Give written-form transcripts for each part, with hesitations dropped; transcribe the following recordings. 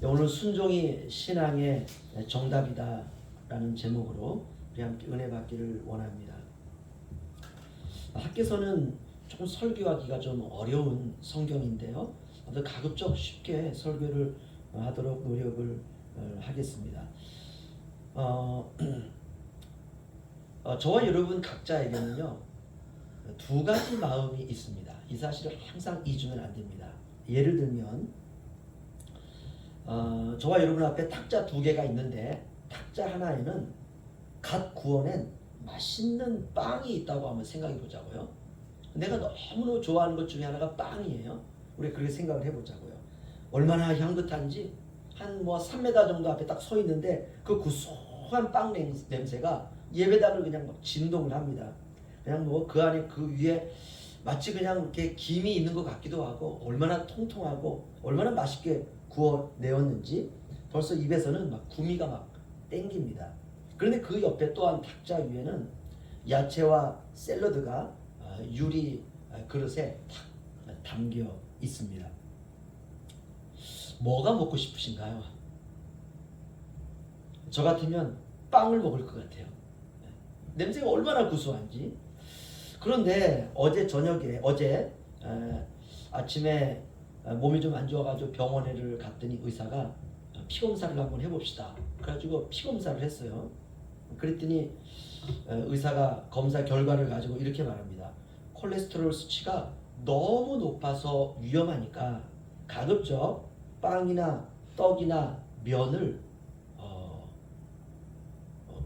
오늘 순종이 신앙의 정답이다 라는 제목으로 우리 함께 은혜 받기를 원합니다. 학교에서는 조금 설교하기가 좀 어려운 성경인데요, 가급적 쉽게 설교를 하도록 노력을 하겠습니다. 저와 여러분 각자에게는요 두 가지 마음이 있습니다. 이 사실을 항상 잊으면 안 됩니다. 예를 들면 저와 여러분 앞에 탁자 두 개가 있는데 탁자 하나에는 갓 구워낸 맛있는 빵이 있다고 한번 생각해 보자고요. 내가 너무너무 좋아하는 것 중에 하나가 빵이에요. 우리 그렇게 생각을 해보자고요. 얼마나 향긋한지 한 3m 정도 앞에 딱 서 있는데 그 구수한 빵 냄새가 예배당을 그냥 막 진동을 합니다. 그냥 그 안에 그 위에 마치 그냥 이렇게 김이 있는 것 같기도 하고, 얼마나 통통하고 얼마나 맛있게 구워내었는지 벌써 입에서는 막 구미가 막 땡깁니다. 그런데 그 옆에 또한 탁자 위에는 야채와 샐러드가 유리 그릇에 탁 담겨 있습니다. 뭐가 먹고 싶으신가요? 저 같으면 빵을 먹을 것 같아요. 냄새가 얼마나 구수한지. 그런데 어제 아침에 몸이 좀 안 좋아가지고 병원에를 갔더니 의사가 피검사를 한번 해봅시다. 그래가지고 피검사를 했어요. 그랬더니 의사가 검사 결과를 가지고 이렇게 말합니다. 콜레스테롤 수치가 너무 높아서 위험하니까 가급적 빵이나 떡이나 면을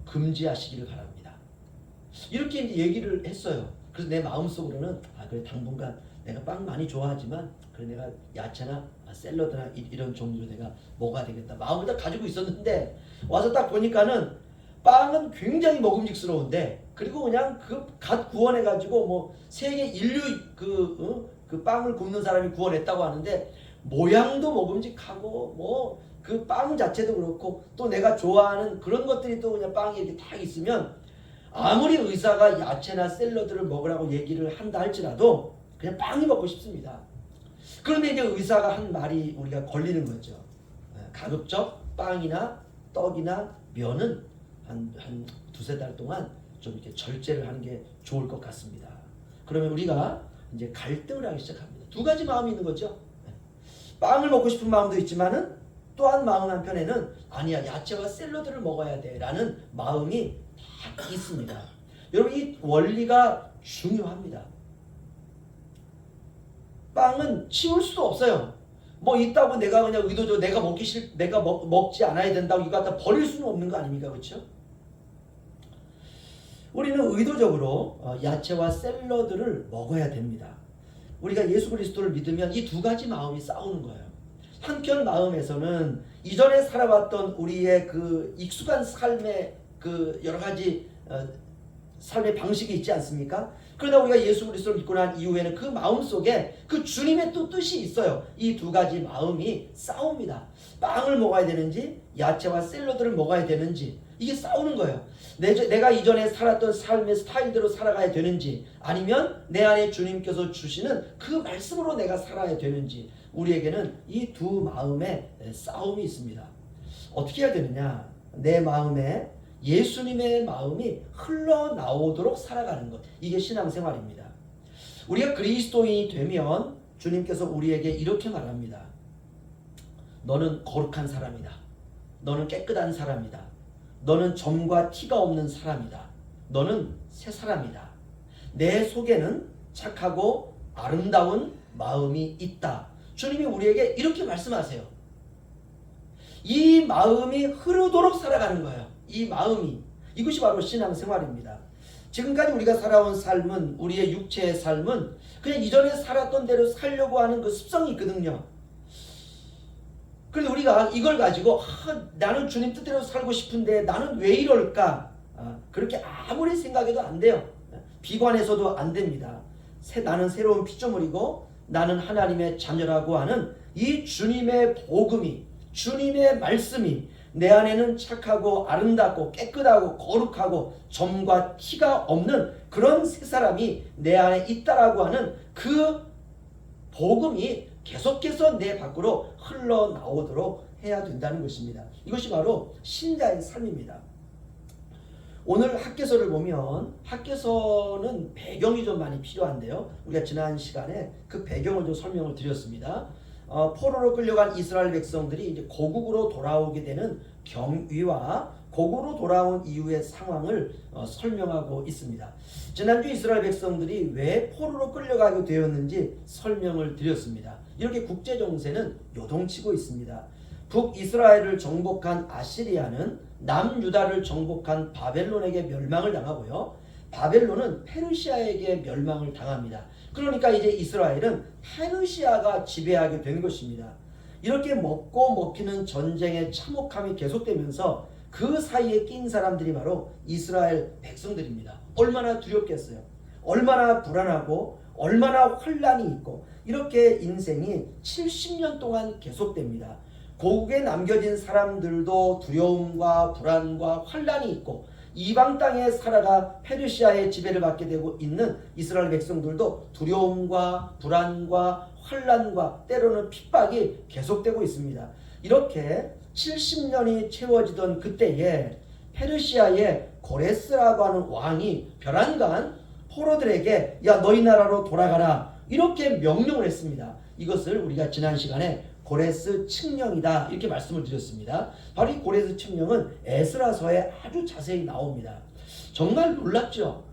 금지하시기를 바랍니다. 이렇게 이제 얘기를 했어요. 그래서 내 마음속으로는 그래, 당분간 내가 빵 많이 좋아하지만 그래, 내가 야채나 샐러드나 이런 종류로 내가 먹어야 되겠다 마음을 다 가지고 있었는데, 와서 딱 보니까는 빵은 굉장히 먹음직스러운데, 그리고 그냥 그 갓 구워내 가지고 세계 인류 그 빵을 굽는 사람이 구워냈다고 하는데, 모양도 먹음직하고 그 빵 자체도 그렇고 또 내가 좋아하는 그런 것들이 또 그냥 빵에 이렇게 딱 있으면, 아무리 의사가 야채나 샐러드를 먹으라고 얘기를 한다 할지라도 그냥 빵이 먹고 싶습니다. 그런데 이제 의사가 한 말이 우리가 걸리는 거죠. 가급적 빵이나 떡이나 면은 한 두세 달 동안 좀 이렇게 절제를 하는 게 좋을 것 같습니다. 그러면 우리가 이제 갈등을 하기 시작합니다. 두 가지 마음이 있는 거죠. 빵을 먹고 싶은 마음도 있지만은 또한 마음 한편에는 아니야, 야채와 샐러드를 먹어야 돼 라는 마음이 딱 있습니다. 여러분, 이 원리가 중요합니다. 빵은 치울 수도 없어요. 있다고 내가 그냥 의도적으로 내가 먹지 않아야 된다고 이거 갖다 버릴 수는 없는 거 아닙니까? 그렇죠? 우리는 의도적으로 야채와 샐러드를 먹어야 됩니다. 우리가 예수 그리스도를 믿으면 이 두 가지 마음이 싸우는 거예요. 한편 마음에서는 이전에 살아왔던 우리의 그 익숙한 삶의 그 여러 가지 삶의 방식이 있지 않습니까? 그러나 우리가 예수 그리스도를 믿고 난 이후에는 그 마음 속에 그 주님의 또 뜻이 있어요. 이 두 가지 마음이 싸웁니다. 빵을 먹어야 되는지 야채와 샐러드를 먹어야 되는지, 이게 싸우는 거예요. 내가 이전에 살았던 삶의 스타일대로 살아가야 되는지, 아니면 내 안에 주님께서 주시는 그 말씀으로 내가 살아야 되는지, 우리에게는 이 두 마음의 싸움이 있습니다. 어떻게 해야 되느냐? 내 마음에 예수님의 마음이 흘러나오도록 살아가는 것, 이게 신앙생활입니다. 우리가 그리스도인이 되면 주님께서 우리에게 이렇게 말합니다. 너는 거룩한 사람이다. 너는 깨끗한 사람이다. 너는 점과 티가 없는 사람이다. 너는 새 사람이다. 내 속에는 착하고 아름다운 마음이 있다. 주님이 우리에게 이렇게 말씀하세요. 이 마음이 흐르도록 살아가는 거예요. 이 마음이, 이것이 바로 신앙생활입니다. 지금까지 우리가 살아온 삶은, 우리의 육체의 삶은 그냥 이전에 살았던 대로 살려고 하는 그 습성이 있거든요. 그런데 우리가 이걸 가지고 나는 주님 뜻대로 살고 싶은데 나는 왜 이럴까? 그렇게 아무리 생각해도 안 돼요. 비관해서도 안 됩니다. 나는 새로운 피조물이고 나는 하나님의 자녀라고 하는 이 주님의 복음이, 주님의 말씀이 내 안에는 착하고 아름답고 깨끗하고 거룩하고 점과 티가 없는 그런 새 사람이 내 안에 있다라고 하는 그 복음이 계속해서 내 밖으로 흘러나오도록 해야 된다는 것입니다. 이것이 바로 신자의 삶입니다. 오늘 학개서를 보면 학개서는 배경이 좀 많이 필요한데요. 우리가 지난 시간에 그 배경을 좀 설명을 드렸습니다. 포로로 끌려간 이스라엘 백성들이 이제 고국으로 돌아오게 되는 경위와 고국으로 돌아온 이후의 상황을 설명하고 있습니다. 지난주 이스라엘 백성들이 왜 포로로 끌려가게 되었는지 설명을 드렸습니다. 이렇게 국제 정세는 요동치고 있습니다. 북이스라엘을 정복한 아시리아는 남유다를 정복한 바벨론에게 멸망을 당하고요. 바벨론은 페르시아에게 멸망을 당합니다. 그러니까 이제 이스라엘은 페르시아가 지배하게 된 것입니다. 이렇게 먹고 먹히는 전쟁의 참혹함이 계속되면서 그 사이에 낀 사람들이 바로 이스라엘 백성들입니다. 얼마나 두렵겠어요. 얼마나 불안하고 얼마나 혼란이 있고 이렇게 인생이 70년 동안 계속됩니다. 고국에 남겨진 사람들도 두려움과 불안과 환란이 있고 이방 땅에 살아가 페르시아의 지배를 받게 되고 있는 이스라엘 백성들도 두려움과 불안과 환란과 때로는 핍박이 계속되고 있습니다. 이렇게 70년이 채워지던 그때에 페르시아의 고레스라고 하는 왕이 벼랑간 포로들에게 야 너희 나라로 돌아가라 이렇게 명령을 했습니다. 이것을 우리가 지난 시간에 고레스 칙령이다 이렇게 말씀을 드렸습니다. 바로 이 고레스 칙령은 에스라서에 아주 자세히 나옵니다. 정말 놀랍죠.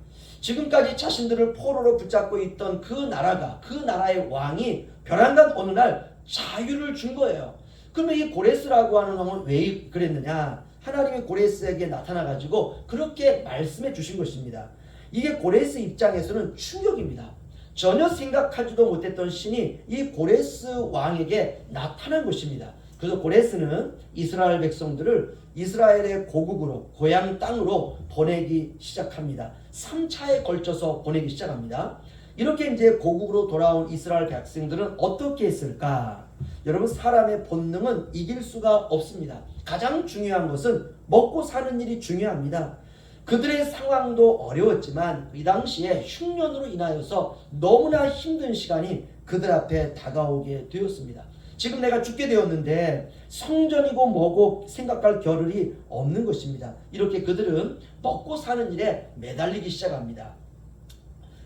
지금까지 자신들을 포로로 붙잡고 있던 그 나라가 그 나라의 왕이 벼랑간 어느 날 자유를 준 거예요. 그러면 이 고레스라고 하는 왕은 왜 그랬느냐? 하나님이 고레스에게 나타나가지고 그렇게 말씀해 주신 것입니다. 이게 고레스 입장에서는 충격입니다. 전혀 생각하지도 못했던 신이 이 고레스 왕에게 나타난 것입니다. 그래서 고레스는 이스라엘 백성들을 이스라엘의 고국으로 고향 땅으로 보내기 시작합니다. 3차에 걸쳐서 보내기 시작합니다. 이렇게 이제 고국으로 돌아온 이스라엘 백성들은 어떻게 했을까? 여러분 사람의 본능은 이길 수가 없습니다. 가장 중요한 것은 먹고 사는 일이 중요합니다. 그들의 상황도 어려웠지만 이 당시에 흉년으로 인하여서 너무나 힘든 시간이 그들 앞에 다가오게 되었습니다. 지금 내가 죽게 되었는데 성전이고 뭐고 생각할 겨를이 없는 것입니다. 이렇게 그들은 먹고 사는 일에 매달리기 시작합니다.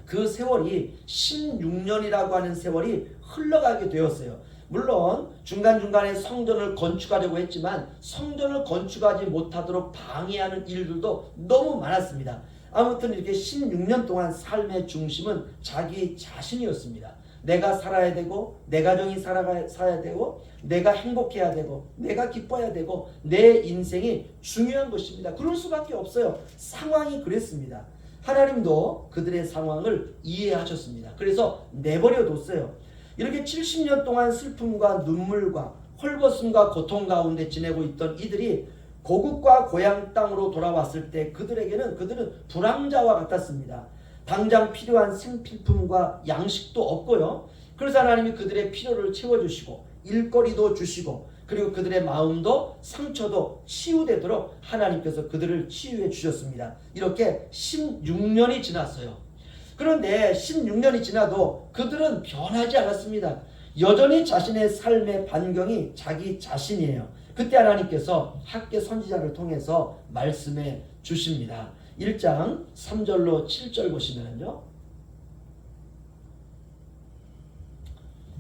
그 세월이 16년이라고 하는 세월이 흘러가게 되었어요. 물론 중간중간에 성전을 건축하려고 했지만 성전을 건축하지 못하도록 방해하는 일들도 너무 많았습니다. 아무튼 이렇게 16년 동안 삶의 중심은 자기 자신이었습니다. 내가 살아야 되고 내 가정이 살아야 되고 내가 행복해야 되고 내가 기뻐야 되고 내 인생이 중요한 것입니다. 그럴 수밖에 없어요. 상황이 그랬습니다. 하나님도 그들의 상황을 이해하셨습니다. 그래서 내버려 뒀어요. 이렇게 70년 동안 슬픔과 눈물과 헐벗음과 고통 가운데 지내고 있던 이들이 고국과 고향 땅으로 돌아왔을 때 그들은 불황자와 같았습니다. 당장 필요한 생필품과 양식도 없고요. 그래서 하나님이 그들의 필요를 채워주시고 일거리도 주시고 그리고 그들의 마음도 상처도 치유되도록 하나님께서 그들을 치유해 주셨습니다. 이렇게 16년이 지났어요. 그런데 16년이 지나도 그들은 변하지 않았습니다. 여전히 자신의 삶의 반경이 자기 자신이에요. 그때 하나님께서 학개 선지자를 통해서 말씀해 주십니다. 1장 3절로 7절 보시면요.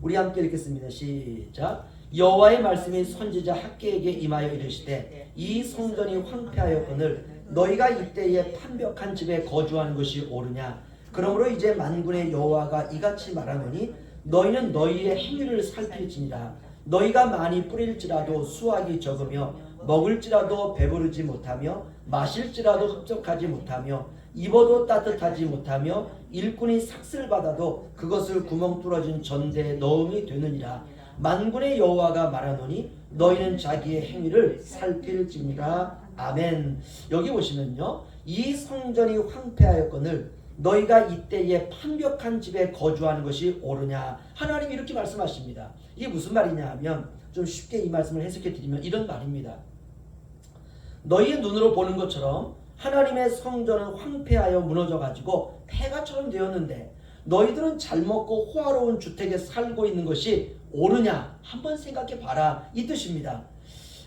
우리 함께 읽겠습니다. 시작. 여호와의 말씀이 선지자 학개에게 임하여 이르시되 이 성전이 황폐하였거늘 너희가 이때에 판벽한 집에 거주하는 것이 옳으냐? 그러므로 이제 만군의 여호와가 이같이 말하노니 너희는 너희의 행위를 살필지니라. 너희가 많이 뿌릴지라도 수확이 적으며 먹을지라도 배부르지 못하며 마실지라도 흡족하지 못하며 입어도 따뜻하지 못하며 일꾼이 삭슬 받아도 그것을 구멍 뚫어진 전대에 넣음이 되느니라. 만군의 여호와가 말하노니 너희는 자기의 행위를 살필지니라. 아멘. 여기 보시면요. 이 성전이 황폐하였거늘 너희가 이때에 판벽한 집에 거주하는 것이 옳으냐? 하나님이 이렇게 말씀하십니다. 이게 무슨 말이냐 하면 좀 쉽게 이 말씀을 해석해 드리면 이런 말입니다. 너희의 눈으로 보는 것처럼 하나님의 성전은 황폐하여 무너져 가지고 폐가처럼 되었는데 너희들은 잘 먹고 호화로운 주택에 살고 있는 것이 옳으냐 한번 생각해 봐라 이 뜻입니다.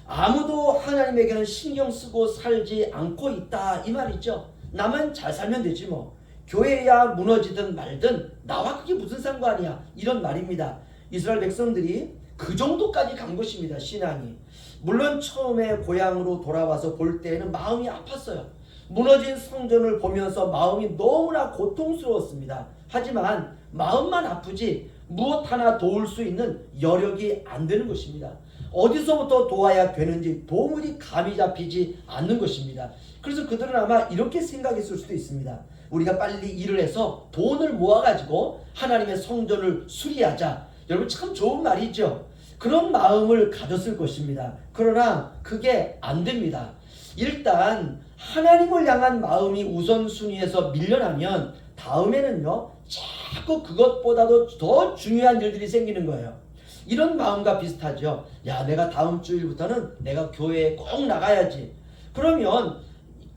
아무도 하나님에게는 신경 쓰고 살지 않고 있다 이 말이죠. 나만 잘 살면 되지 뭐. 교회야 무너지든 말든 나와 그게 무슨 상관이야 이런 말입니다. 이스라엘 백성들이 그 정도까지 간 것입니다. 신앙이. 물론 처음에 고향으로 돌아와서 볼 때에는 마음이 아팠어요. 무너진 성전을 보면서 마음이 너무나 고통스러웠습니다. 하지만 마음만 아프지 무엇 하나 도울 수 있는 여력이 안 되는 것입니다. 어디서부터 도와야 되는지 도무지 감이 잡히지 않는 것입니다. 그래서 그들은 아마 이렇게 생각했을 수도 있습니다. 우리가 빨리 일을 해서 돈을 모아가지고 하나님의 성전을 수리하자. 여러분 참 좋은 말이죠. 그런 마음을 가졌을 것입니다. 그러나 그게 안 됩니다. 일단 하나님을 향한 마음이 우선순위에서 밀려나면 다음에는요 자꾸 그것보다도 더 중요한 일들이 생기는 거예요. 이런 마음과 비슷하죠. 야, 내가 다음 주일부터는 내가 교회에 꼭 나가야지. 그러면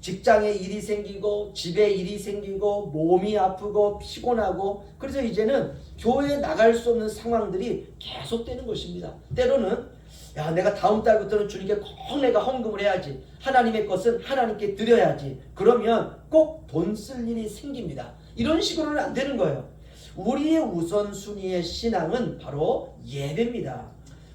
직장에 일이 생기고 집에 일이 생기고 몸이 아프고 피곤하고 그래서 이제는 교회에 나갈 수 없는 상황들이 계속되는 것입니다. 때로는 야, 내가 다음 달부터는 주님께 꼭 내가 헌금을 해야지. 하나님의 것은 하나님께 드려야지. 그러면 꼭 돈 쓸 일이 생깁니다. 이런 식으로는 안 되는 거예요. 우리의 우선순위의 신앙은 바로 예배입니다.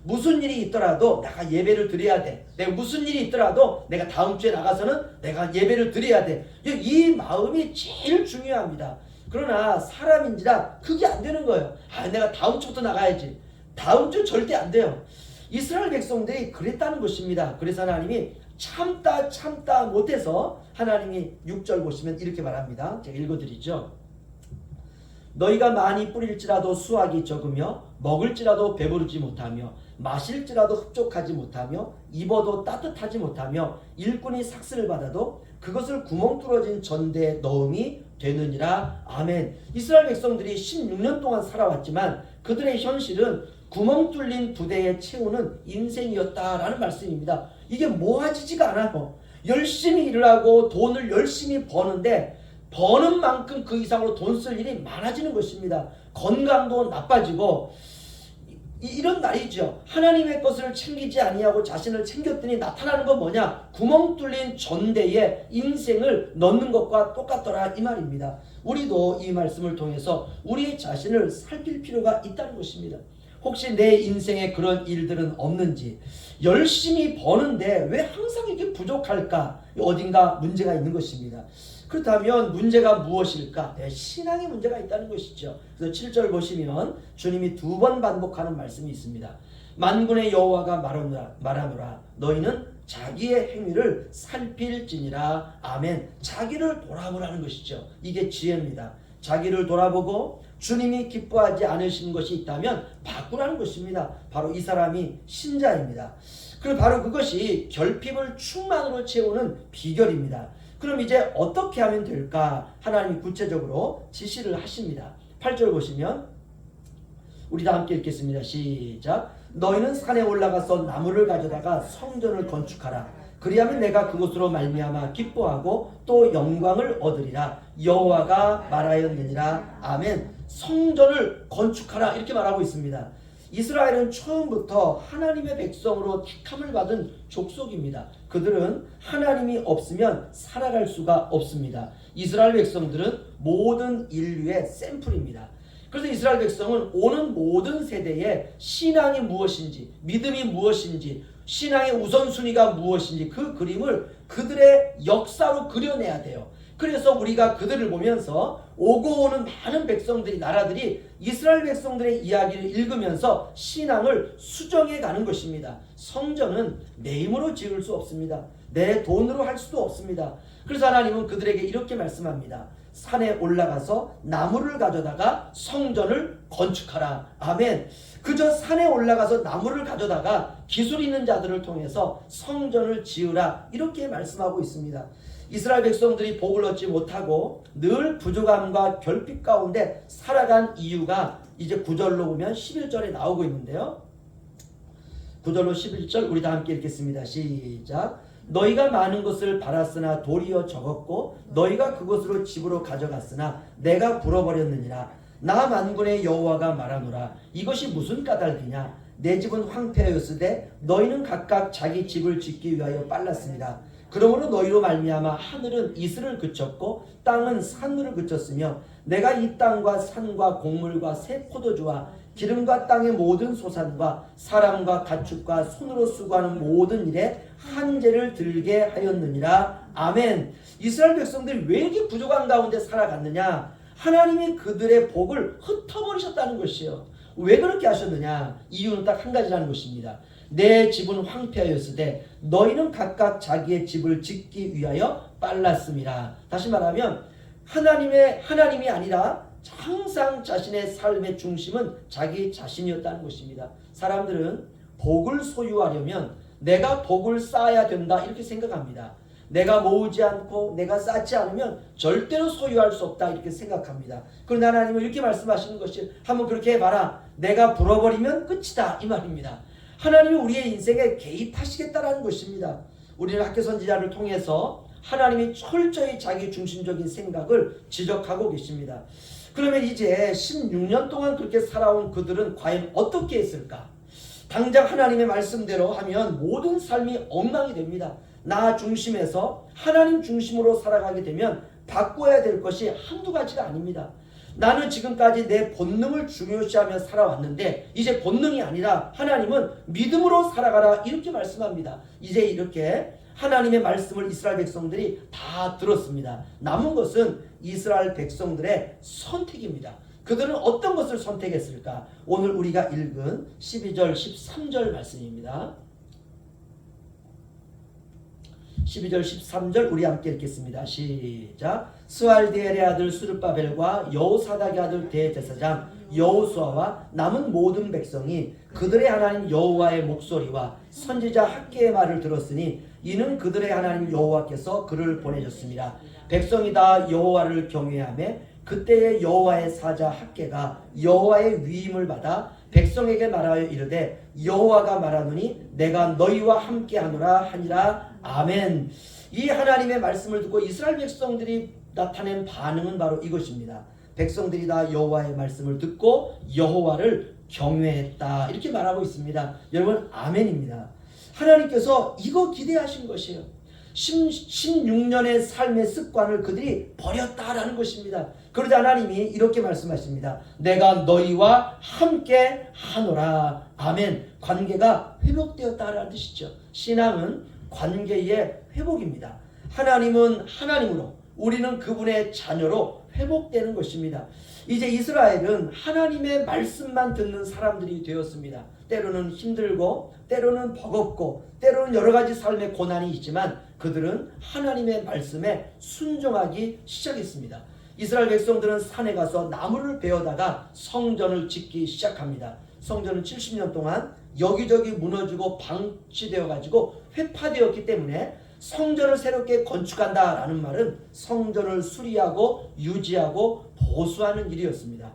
무슨 일이 있더라도 내가 예배를 드려야 돼. 내가 무슨 일이 있더라도 내가 다음 주에 나가서는 내가 예배를 드려야 돼. 이 마음이 제일 중요합니다. 그러나 사람인지라 그게 안 되는 거예요. 아, 내가 다음 주부터 나가야지. 다음 주 절대 안 돼요. 이스라엘 백성들이 그랬다는 것입니다. 그래서 하나님이 참다 못해서 하나님이 6절 보시면 이렇게 말합니다. 제가 읽어드리죠. 너희가 많이 뿌릴지라도 수확이 적으며 먹을지라도 배부르지 못하며 마실지라도 흡족하지 못하며 입어도 따뜻하지 못하며 일꾼이 삭슬을 받아도 그것을 구멍 뚫어진 전대에 넣음이 되느니라. 아멘. 이스라엘 백성들이 16년 동안 살아왔지만 그들의 현실은 구멍 뚫린 부대에 채우는 인생이었다라는 말씀입니다. 이게 모아지지가 않아요. 열심히 일을 하고 돈을 열심히 버는데 버는 만큼 그 이상으로 돈 쓸 일이 많아지는 것입니다. 건강도 나빠지고 이런 날이죠. 하나님의 것을 챙기지 아니하고 자신을 챙겼더니 나타나는 건 뭐냐? 구멍 뚫린 전대에 인생을 넣는 것과 똑같더라 이 말입니다. 우리도 이 말씀을 통해서 우리 자신을 살필 필요가 있다는 것입니다. 혹시 내 인생에 그런 일들은 없는지, 열심히 버는데 왜 항상 이렇게 부족할까? 어딘가 문제가 있는 것입니다. 그렇다면 문제가 무엇일까? 내 신앙에 문제가 있다는 것이죠. 그래서 7절 보시면 주님이 2번 반복하는 말씀이 있습니다. 만군의 여호와가 말하노라 너희는 자기의 행위를 살필지니라. 아멘. 자기를 돌아보라는 것이죠. 이게 지혜입니다. 자기를 돌아보고 주님이 기뻐하지 않으시는 것이 있다면 바꾸라는 것입니다. 바로 이 사람이 신자입니다. 그리고 바로 그것이 결핍을 충만으로 채우는 비결입니다. 그럼 이제 어떻게 하면 될까? 하나님이 구체적으로 지시를 하십니다. 8절 보시면 우리 다 함께 읽겠습니다. 시작. 너희는 산에 올라가서 나무를 가져다가 성전을 건축하라. 그리하면 내가 그곳으로 말미암아 기뻐하고 또 영광을 얻으리라. 여호와가 말하였느니라. 아멘. 성전을 건축하라 이렇게 말하고 있습니다. 이스라엘은 처음부터 하나님의 백성으로 택함을 받은 족속입니다. 그들은 하나님이 없으면 살아갈 수가 없습니다. 이스라엘 백성들은 모든 인류의 샘플입니다. 그래서 이스라엘 백성은 오는 모든 세대에 신앙이 무엇인지, 믿음이 무엇인지, 신앙의 우선순위가 무엇인지 그 그림을 그들의 역사로 그려내야 돼요. 그래서 우리가 그들을 보면서 오고 오는 많은 백성들이, 나라들이 이스라엘 백성들의 이야기를 읽으면서 신앙을 수정해 가는 것입니다. 성전은 내 힘으로 지을 수 없습니다. 내 돈으로 할 수도 없습니다. 그래서 하나님은 그들에게 이렇게 말씀합니다. 산에 올라가서 나무를 가져다가 성전을 건축하라. 아멘. 그저 산에 올라가서 나무를 가져다가 기술 있는 자들을 통해서 성전을 지으라 이렇게 말씀하고 있습니다. 이스라엘 백성들이 복을 얻지 못하고 늘 부족함과 결핍 가운데 살아간 이유가 이제 9절로 보면 11절에 나오고 있는데요. 9절로 11절 우리 다 함께 읽겠습니다. 시작. 너희가 많은 것을 바랐으나 도리어 적었고 너희가 그것으로 집으로 가져갔으나 내가 불어버렸느니라. 나 만군의 여호와가 말하노라. 이것이 무슨 까닭이냐? 내 집은 황폐하였으되 너희는 각각 자기 집을 짓기 위하여 빨랐습니다. 그러므로 너희로 말미암아 하늘은 이슬을 그쳤고 땅은 산물을 그쳤으며 내가 이 땅과 산과 곡물과 새 포도주와 기름과 땅의 모든 소산과 사람과 가축과 손으로 수고하는 모든 일에 한재를 들게 하였느니라. 아멘. 이스라엘 백성들이 왜 이렇게 부족한 가운데 살아갔느냐? 하나님이 그들의 복을 흩어버리셨다는 것이에요. 왜 그렇게 하셨느냐? 이유는 딱 한 가지라는 것입니다. 내 집은 황폐하였으되 너희는 각각 자기의 집을 짓기 위하여 빨랐습니다. 다시 말하면 하나님이 아니라 항상 자신의 삶의 중심은 자기 자신이었다는 것입니다. 사람들은 복을 소유하려면 내가 복을 쌓아야 된다 이렇게 생각합니다. 내가 모으지 않고 내가 쌓지 않으면 절대로 소유할 수 없다 이렇게 생각합니다. 그런데 하나님은 이렇게 말씀하시는 것이 한번 그렇게 해봐라. 내가 불어버리면 끝이다 이 말입니다. 하나님이 우리의 인생에 개입하시겠다라는 것입니다. 우리는 학교 선지자를 통해서 하나님이 철저히 자기 중심적인 생각을 지적하고 계십니다. 그러면 이제 16년 동안 그렇게 살아온 그들은 과연 어떻게 했을까? 당장 하나님의 말씀대로 하면 모든 삶이 엉망이 됩니다. 나 중심에서 하나님 중심으로 살아가게 되면 바꿔야 될 것이 한두 가지가 아닙니다. 나는 지금까지 내 본능을 중요시하며 살아왔는데 이제 본능이 아니라 하나님은 믿음으로 살아가라 이렇게 말씀합니다. 이제 이렇게 하나님의 말씀을 이스라엘 백성들이 다 들었습니다. 남은 것은 이스라엘 백성들의 선택입니다. 그들은 어떤 것을 선택했을까? 오늘 우리가 읽은 12절 13절 말씀입니다. 12절 13절 우리 함께 읽겠습니다. 시작. 스알디엘의 아들 스룹바벨과 여호사닥의 아들 대제사장 여호수아와 남은 모든 백성이 그들의 하나님 여호와의 목소리와 선지자 학개의 말을 들었으니 이는 그들의 하나님 여호와께서 그를 보내셨습니다. 백성이 다 여호와를 경외하며 그때의 여호와의 사자 학개가 여호와의 위임을 받아 백성에게 말하여 이르되 여호와가 말하노니 내가 너희와 함께하노라 하니라. 아멘. 이 하나님의 말씀을 듣고 이스라엘 백성들이 나타낸 반응은 바로 이것입니다. 백성들이 다 여호와의 말씀을 듣고 여호와를 경외했다 이렇게 말하고 있습니다. 여러분 아멘입니다. 하나님께서 이거 기대하신 것이에요. 16년의 삶의 습관을 그들이 버렸다라는 것입니다. 그러자 하나님이 이렇게 말씀하십니다. 내가 너희와 함께 하노라. 아멘. 관계가 회복되었다라는 뜻이죠. 신앙은 관계의 회복입니다. 하나님은 하나님으로 우리는 그분의 자녀로 회복되는 것입니다. 이제 이스라엘은 하나님의 말씀만 듣는 사람들이 되었습니다. 때로는 힘들고 때로는 버겁고 때로는 여러 가지 삶의 고난이 있지만 그들은 하나님의 말씀에 순종하기 시작했습니다. 이스라엘 백성들은 산에 가서 나무를 베어다가 성전을 짓기 시작합니다. 성전은 70년 동안 여기저기 무너지고 방치되어 가지고 회파되었기 때문에 성전을 새롭게 건축한다라는 말은 성전을 수리하고 유지하고 보수하는 일이었습니다.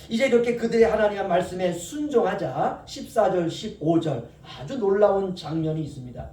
이제 이렇게 그들의 하나님의 말씀에 순종하자 14절 15절 아주 놀라운 장면이 있습니다.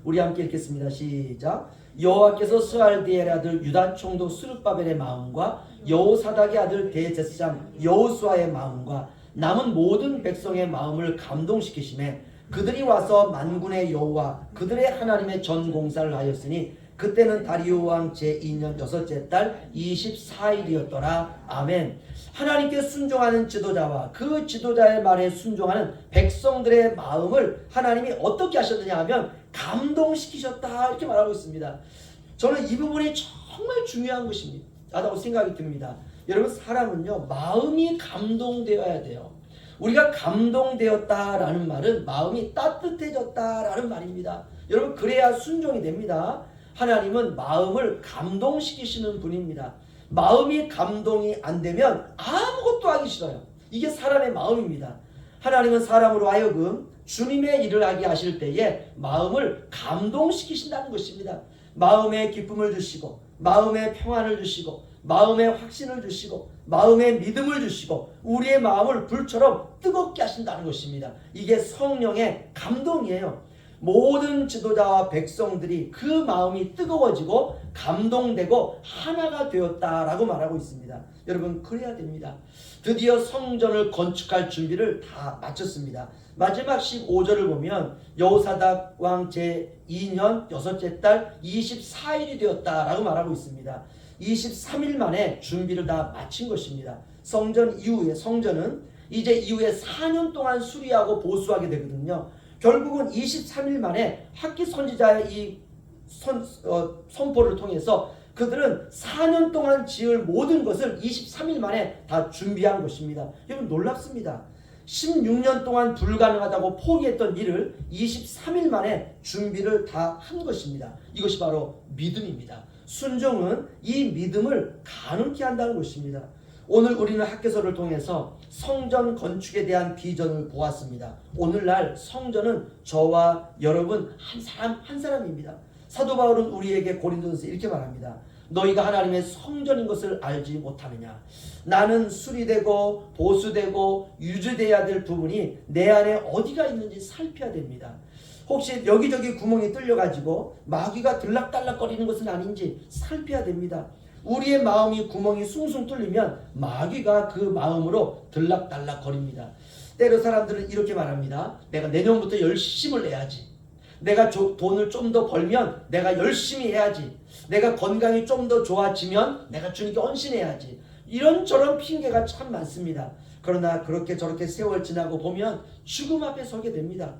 우리 함께 읽겠습니다. 시작. 여호와께서 스알디엘의 아들 유다 총독 스룹바벨의 마음과 여호사닥의 아들 대제사장 여호수아의 마음과 남은 모든 백성의 마음을 감동시키심에 그들이 와서 만군의 여호와 그들의 하나님의 전공사를 하였으니 그때는 다리오 왕 제2년 여섯째 달 24일이었더라. 아멘. 하나님께 순종하는 지도자와 그 지도자의 말에 순종하는 백성들의 마음을 하나님이 어떻게 하셨느냐 하면 감동시키셨다 이렇게 말하고 있습니다. 저는 이 부분이 정말 중요한 것입니다. 라고 생각이 듭니다. 여러분 사람은요 마음이 감동되어야 돼요. 우리가 감동되었다라는 말은 마음이 따뜻해졌다라는 말입니다. 여러분 그래야 순종이 됩니다. 하나님은 마음을 감동시키시는 분입니다. 마음이 감동이 안 되면 아무것도 하기 싫어요. 이게 사람의 마음입니다. 하나님은 사람으로 하여금 주님의 일을 하게 하실 때에 마음을 감동시키신다는 것입니다. 마음에 기쁨을 주시고 마음에 평안을 주시고 마음에 확신을 주시고 마음에 믿음을 주시고 우리의 마음을 불처럼 뜨겁게 하신다는 것입니다. 이게 성령의 감동이에요. 모든 지도자와 백성들이 그 마음이 뜨거워지고 감동되고 하나가 되었다라고 말하고 있습니다. 여러분, 그래야 됩니다. 드디어 성전을 건축할 준비를 다 마쳤습니다. 마지막 15절을 보면 여호사닥 왕 제2년 여섯째 달 24일이 되었다라고 말하고 있습니다. 23일 만에 준비를 다 마친 것입니다. 성전은 이제 이후에 4년 동안 수리하고 보수하게 되거든요. 결국은 23일 만에 학기 선지자의 이 선포를 통해서 그들은 4년 동안 지을 모든 것을 23일 만에 다 준비한 것입니다. 여러분, 놀랍습니다. 16년 동안 불가능하다고 포기했던 일을 23일 만에 준비를 다 한 것입니다. 이것이 바로 믿음입니다. 순종은 이 믿음을 가능케 한다는 것입니다. 오늘 우리는 학개서를 통해서 성전 건축에 대한 비전을 보았습니다. 오늘날 성전은 저와 여러분 한 사람 한 사람입니다. 사도 바울은 우리에게 고린도전서 이렇게 말합니다. 너희가 하나님의 성전인 것을 알지 못하느냐. 나는 수리되고 보수되고 유지돼야 될 부분이 내 안에 어디가 있는지 살펴야 됩니다. 혹시 여기저기 구멍이 뚫려가지고 마귀가 들락달락거리는 것은 아닌지 살펴야 됩니다. 우리의 마음이 구멍이 숭숭 뚫리면 마귀가 그 마음으로 들락달락거립니다. 때로 사람들은 이렇게 말합니다. 내가 내년부터 열심을 내야지. 내가 돈을 좀 더 벌면 내가 열심히 해야지. 내가 건강이 좀 더 좋아지면 내가 주님께 헌신해야지. 이런저런 핑계가 참 많습니다. 그러나 그렇게 저렇게 세월 지나고 보면 죽음 앞에 서게 됩니다.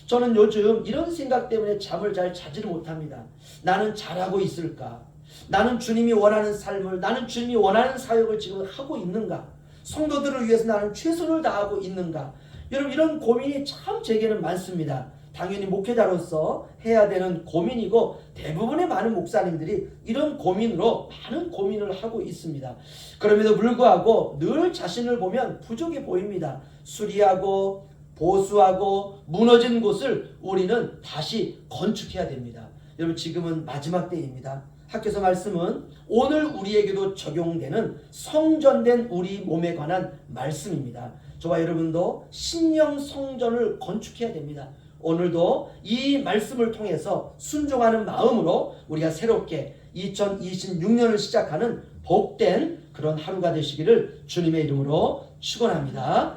저는 요즘 이런 생각 때문에 잠을 잘 자지를 못합니다. 나는 잘하고 있을까? 나는 주님이 원하는 삶을, 나는 주님이 원하는 사역을 지금 하고 있는가? 성도들을 위해서 나는 최선을 다하고 있는가? 여러분, 이런 고민이 참 제게는 많습니다. 당연히 목회자로서 해야 되는 고민이고 대부분의 많은 목사님들이 이런 고민으로 많은 고민을 하고 있습니다. 그럼에도 불구하고 늘 자신을 보면 부족해 보입니다. 수리하고 보수하고 무너진 곳을 우리는 다시 건축해야 됩니다. 여러분, 지금은 마지막 때입니다. 학교에서 말씀은 오늘 우리에게도 적용되는 성전된 우리 몸에 관한 말씀입니다. 저와 여러분도 신령 성전을 건축해야 됩니다. 오늘도 이 말씀을 통해서 순종하는 마음으로 우리가 새롭게 2026년을 시작하는 복된 그런 하루가 되시기를 주님의 이름으로 축원합니다.